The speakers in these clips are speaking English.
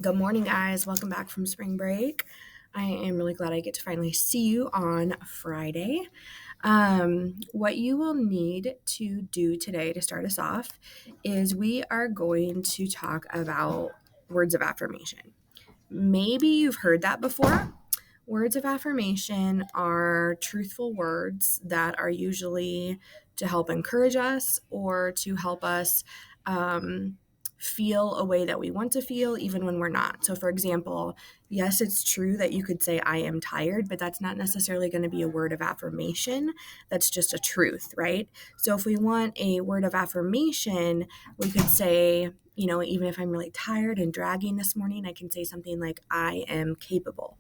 Good morning, guys. Welcome back from spring break. I am really glad I get to finally see you on Friday. What you will need to do today to start us off is we are going to talk about words of affirmation. Maybe you've heard that before. Words of affirmation are truthful words that are usually to help encourage us or to help us feel a way that we want to feel, even when we're not. So, for example, yes, it's true that you could say, I am tired, but that's not necessarily going to be a word of affirmation. That's just a truth, right? So, if we want a word of affirmation, we could say, even if I'm really tired and dragging this morning, I can say something like, I am capable,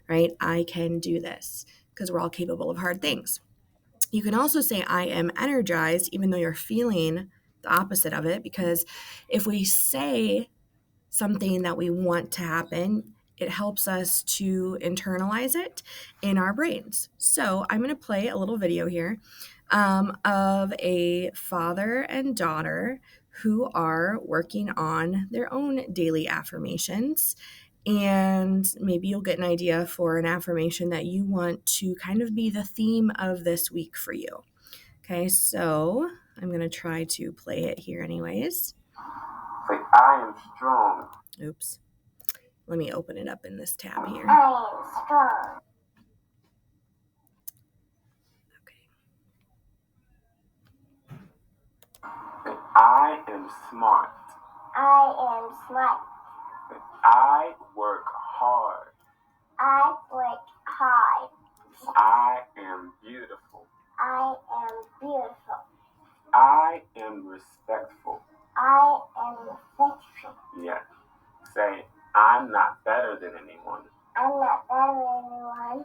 right? I can do this, because we're all capable of hard things. You can also say, I am energized, even though you're feeling the opposite of it, because if we say something that we want to happen, it helps us to internalize it in our brains. So I'm going to play a little video here of a father and daughter who are working on their own daily affirmations. And maybe you'll get an idea for an affirmation that you want to kind of be the theme of this week for you. Okay, so I'm going to try to play it here, anyways. Say, I am strong. Oops. Let me open it up in this tab here. I am strong. Okay. Say, I am smart. I am smart. Say, I work hard. I work hard. I am beautiful. I am beautiful. I am respectful. I am respectful. Yeah. Say, I'm not better than anyone. I'm not better than anyone.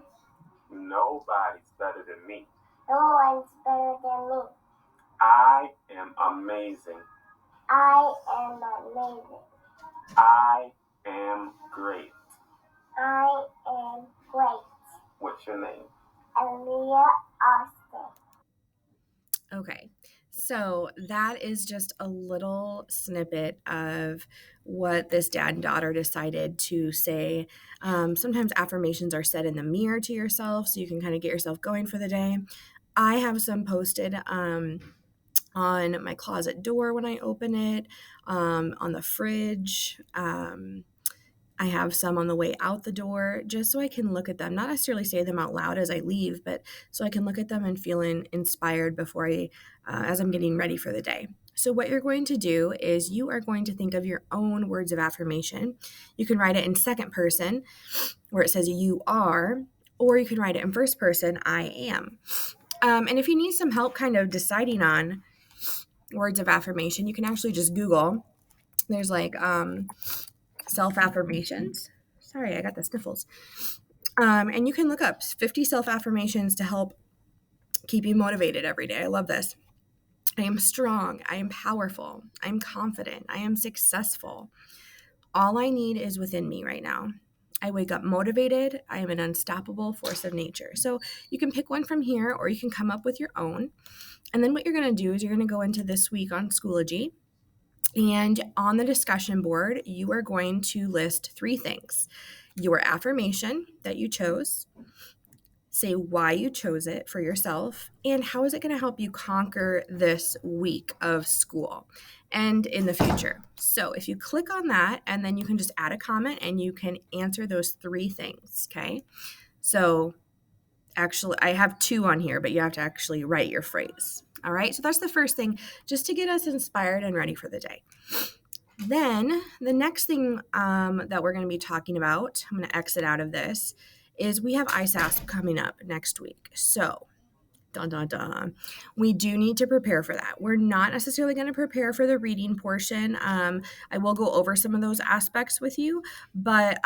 Nobody's better than me. No one's better than me. I am amazing. I am amazing. I am great. I am great. What's your name? Aaliyah Austin. Okay, so that is just a little snippet of what this dad and daughter decided to say. Sometimes affirmations are said in the mirror to yourself, so you can kind of get yourself going for the day. I have some posted on my closet door when I open it, on the fridge. I have some on the way out the door just so I can look at them, not necessarily say them out loud as I leave, but so I can look at them and feel inspired before as I'm getting ready for the day. So, what you're going to do is you are going to think of your own words of affirmation. You can write it in second person where it says you are, or you can write it in first person, I am. And if you need some help kind of deciding on words of affirmation, you can actually just Google. There's like self affirmations. Sorry, I got the sniffles. And you can look up 50 self affirmations to help keep you motivated every day. I love this. I am strong. I am powerful. I am confident. I am successful. All I need is within me right now. I wake up motivated. I am an unstoppable force of nature. So you can pick one from here or you can come up with your own. And then what you're going to do is you're going to go into this week on Schoology. And on the discussion board, you are going to list three things: your affirmation that you chose, say why you chose it for yourself, and how is it going to help you conquer this week of school and in the future. So if you click on that, and then you can just add a comment and you can answer those three things, okay? So actually, I have two on here, but you have to actually write your phrase. All right, so that's the first thing, just to get us inspired and ready for the day. Then the next thing that we're going to be talking about, I'm going to exit out of this, is we have ISASP coming up next week. So, dun dun dun, we do need to prepare for that. We're not necessarily going to prepare for the reading portion. I will go over some of those aspects with you, but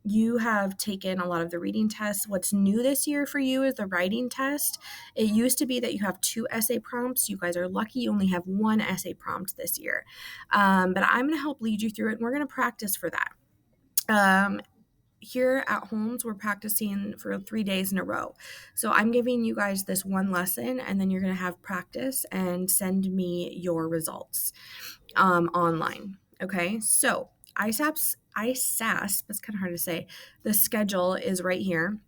you have taken a lot of the reading tests. What's new this year for you is the writing test. It used to be that you have 2 essay prompts. You guys are lucky you only have 1 essay prompt this year, but I'm going to help lead you through it, and we're going to practice for that. Here at Holmes, we're practicing for 3 days in a row. So I'm giving you guys this one lesson, and then you're going to have practice and send me your results online. Okay, so ISASP, that's kind of hard to say, the schedule is right here.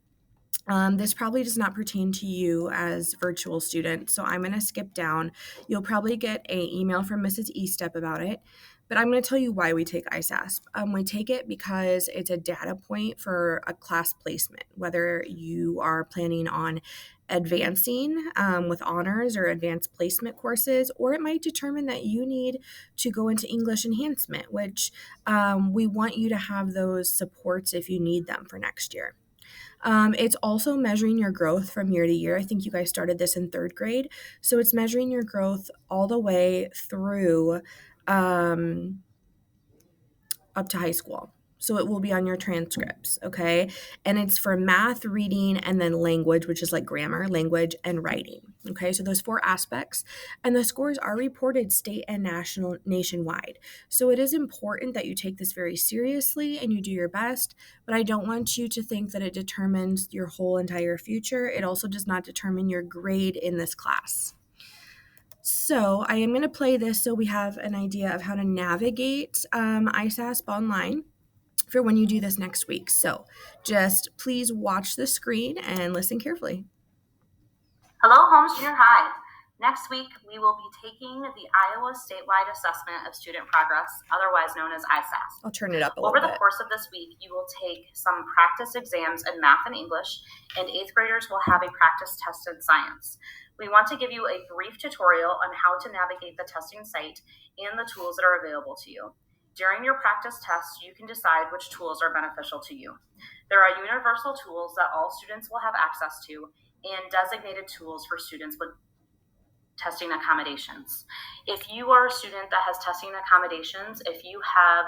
This probably does not pertain to you as virtual student, so I'm going to skip down. You'll probably get an email from Mrs. Estep about it, but I'm going to tell you why we take ISASP. We take it because it's a data point for a class placement, whether you are planning on advancing with honors or advanced placement courses, or it might determine that you need to go into English enhancement, which we want you to have those supports if you need them for next year. It's also measuring your growth from year to year. I think you guys started this in third grade. So it's measuring your growth all the way through up to high school. So it will be on your transcripts, okay? And it's for math, reading, and then language, which is like grammar, language, and writing, okay? So those 4 aspects. And the scores are reported state and nationwide. So it is important that you take this very seriously and you do your best, but I don't want you to think that it determines your whole entire future. It also does not determine your grade in this class. So I am going to play this so we have an idea of how to navigate ISASP online for when you do this next week. So just please watch the screen and listen carefully. Hello, Holmes Junior High. Next week, we will be taking the Iowa Statewide Assessment of Student Progress, otherwise known as ISASP. I'll turn it up a Over little the bit. course of this week, you will take some practice exams in math and English, and 8th graders will have a practice test in science. We want to give you a brief tutorial on how to navigate the testing site and the tools that are available to you. During your practice test, you can decide which tools are beneficial to you. There are universal tools that all students will have access to, and designated tools for students with testing accommodations. If you are a student that has testing accommodations, if you have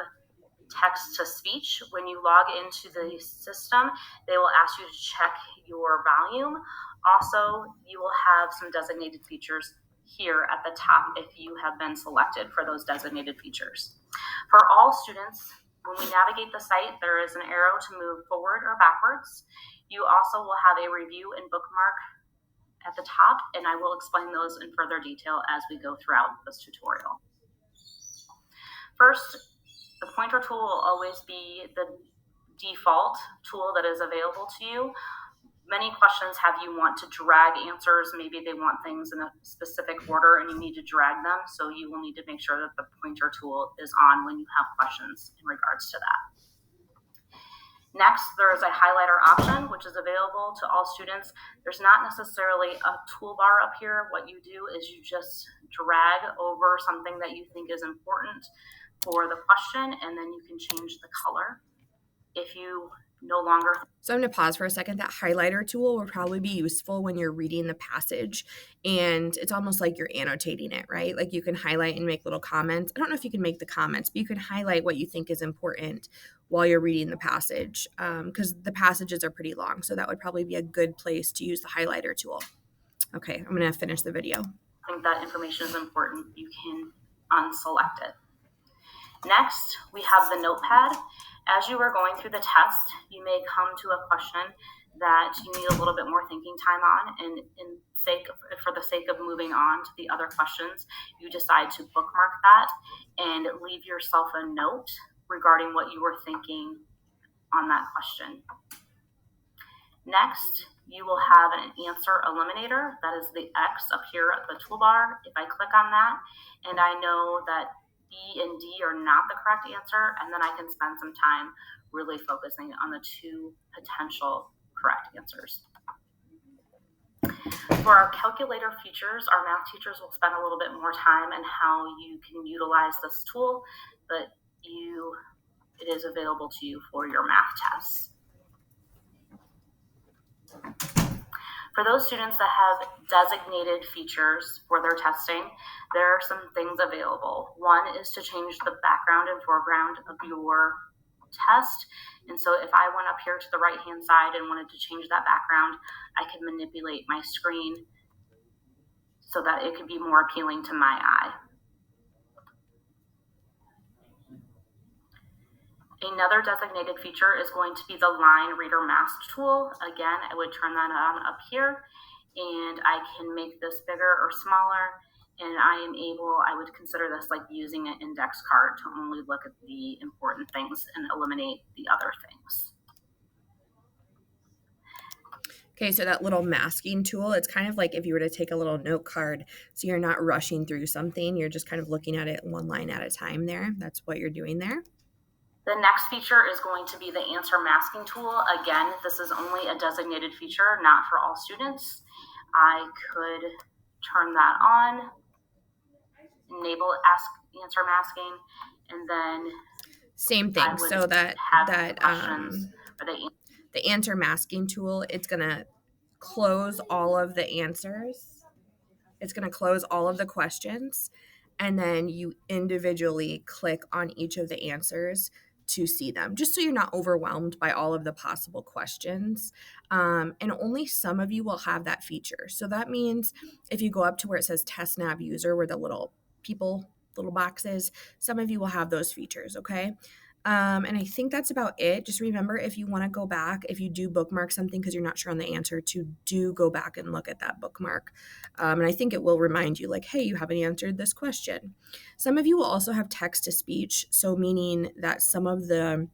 text to speech, when you log into the system, they will ask you to check your volume. Also, you will have some designated features here at the top if you have been selected for those designated features. For all students, when we navigate the site, there is an arrow to move forward or backwards. You also will have a review and bookmark at the top, and I will explain those in further detail as we go throughout this tutorial. First, the pointer tool will always be the default tool that is available to you. Many questions have you want to drag answers. Maybe they want things in a specific order and you need to drag them, so you will need to make sure that the pointer tool is on when you have questions in regards to that. Next, there is a highlighter option, which is available to all students. There's not necessarily a toolbar up here. What you do is you just drag over something that you think is important for the question, and then you can change the color. If you no longer... So I'm going to pause for a second. That highlighter tool will probably be useful when you're reading the passage, and it's almost like you're annotating it, right? Like you can highlight and make little comments. I don't know if you can make the comments, but you can highlight what you think is important while you're reading the passage, because the passages are pretty long. So that would probably be a good place to use the highlighter tool. Okay, I'm going to finish the video. I think that information is important. You can unselect it. Next, we have the notepad. As you are going through the test, you may come to a question that you need a little bit more thinking time on, and for the sake of moving on to the other questions, you decide to bookmark that and leave yourself a note regarding what you were thinking on that question. Next, you will have an answer eliminator. That is the X up here at the toolbar. If I click on that and I know that B and D are not the correct answer, and then I can spend some time really focusing on the 2 potential correct answers. For our calculator features, our math teachers will spend a little bit more time on how you can utilize this tool, but it is available to you for your math tests. For those students that have designated features for their testing, there are some things available. One is to change the background and foreground of your test. And so if I went up here to the right-hand side and wanted to change that background, I can manipulate my screen so that it could be more appealing to my eye. Another designated feature is going to be the line reader mask tool. Again, I would turn that on up here, and I can make this bigger or smaller, and I would consider this like using an index card to only look at the important things and eliminate the other things. Okay, so that little masking tool, it's kind of like if you were to take a little note card, so you're not rushing through something, you're just kind of looking at it one line at a time there. That's what you're doing there. The next feature is going to be the answer masking tool. Again, this is only a designated feature, not for all students. I could turn that on, enable answer masking, and then Same I thing. would So that have the questions or the answer masking tool, it's going to close all of the answers. It's going to close all of the questions, and then you individually click on each of the answers to see them, just so you're not overwhelmed by all of the possible questions. And only some of you will have that feature. So that means if you go up to where it says Test Nav User, where the little boxes, some of you will have those features, okay? And I think that's about it. Just remember, if you want to go back, if you do bookmark something because you're not sure on the answer, to do go back and look at that bookmark. And I think it will remind you, like, hey, you haven't answered this question. Some of you will also have text to speech, so meaning that some of the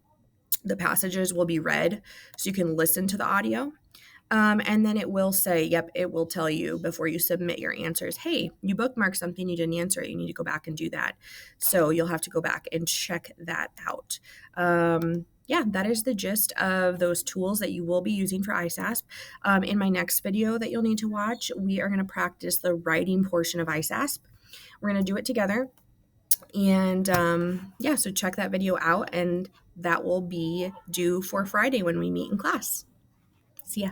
passages will be read, so you can listen to the audio. And then it will say, yep, it will tell you before you submit your answers, hey, you bookmarked something, you didn't answer it, you need to go back and do that. So you'll have to go back and check that out. Yeah, that is the gist of those tools that you will be using for ISASP. In my next video that you'll need to watch, we are going to practice the writing portion of ISASP. We're going to do it together. And yeah, so check that video out, and that will be due for Friday when we meet in class. See ya.